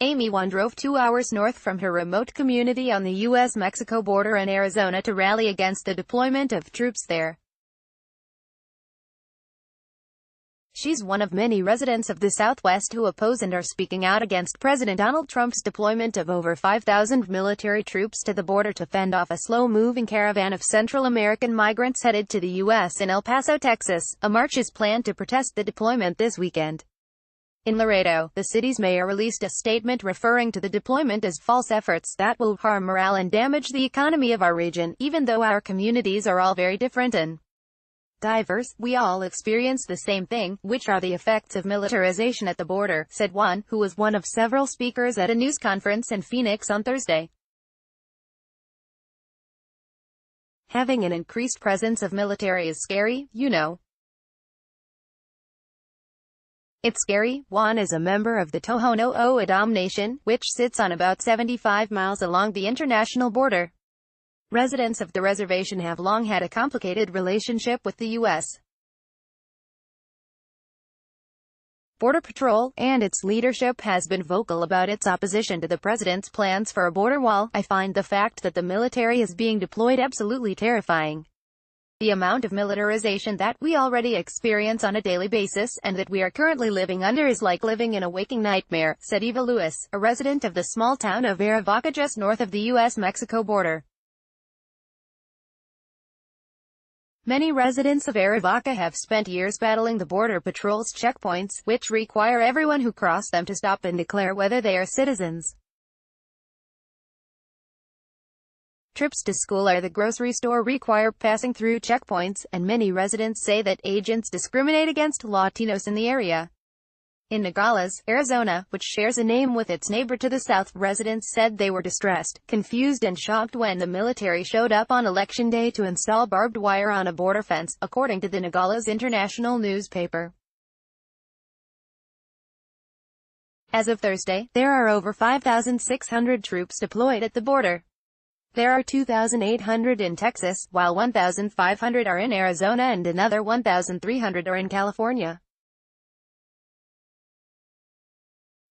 Amy Wan drove 2 hours north from her remote community on the U.S.-Mexico border in Arizona to rally against the deployment of troops there. She's one of many residents of the Southwest who oppose and are speaking out against President Donald Trump's deployment of over 5,000 military troops to the border to fend off a slow-moving caravan of Central American migrants headed to the U.S. in El Paso, Texas. A march is planned to protest the deployment this weekend. In Laredo, the city's mayor released a statement referring to the deployment as false efforts that will harm morale and damage the economy of our region. Even though our communities are all very different and diverse, we all experience the same thing, which are the effects of militarization at the border, said Wan, who was one of several speakers at a news conference in Phoenix on Thursday. Having an increased presence of military is scary, you know. It's scary. Wan is a member of the Tohono O'odham Nation, which sits on about 75 miles along the international border. Residents of the reservation have long had a complicated relationship with the U.S. Border Patrol, and its leadership has been vocal about its opposition to the president's plans for a border wall. I find the fact that the military is being deployed absolutely terrifying. The amount of militarization that we already experience on a daily basis, and that we are currently living under, is like living in a waking nightmare, said Eva Lewis, a resident of the small town of Arivaca just north of the U.S.-Mexico border. Many residents of Arivaca have spent years battling the Border Patrol's checkpoints, which require everyone who cross them to stop and declare whether they are citizens. Trips to school or the grocery store require passing through checkpoints, and many residents say that agents discriminate against Latinos in the area. In Nogales, Arizona, which shares a name with its neighbor to the south, residents said they were distressed, confused and shocked when the military showed up on Election Day to install barbed wire on a border fence, according to the Nogales International newspaper. As of Thursday, there are over 5,600 troops deployed at the border. There are 2,800 in Texas, while 1,500 are in Arizona and another 1,300 are in California.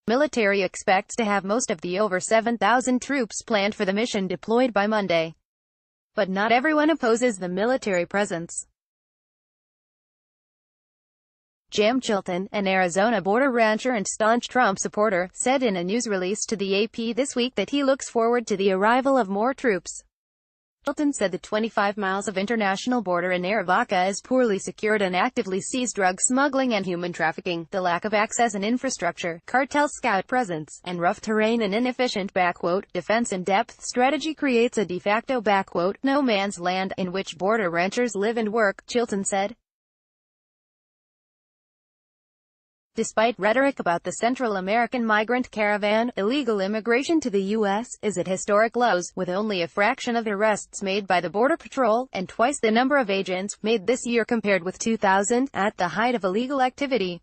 Military expects to have most of the over 7,000 troops planned for the mission deployed by Monday. But not everyone opposes the military presence. Jam Chilton, an Arizona border rancher and staunch Trump supporter, said in a news release to the AP this week that he looks forward to the arrival of more troops. Chilton said the 25 miles of international border in Arivaca is poorly secured and actively sees drug smuggling and human trafficking, the lack of access and infrastructure, cartel scout presence, and rough terrain and inefficient "defense in depth strategy creates a de facto no man's land in which border ranchers live and work," Chilton said. Despite rhetoric about the Central American migrant caravan, illegal immigration to the U.S. is at historic lows, with only a fraction of arrests made by the Border Patrol, and twice the number of agents made this year compared with 2000, at the height of illegal activity.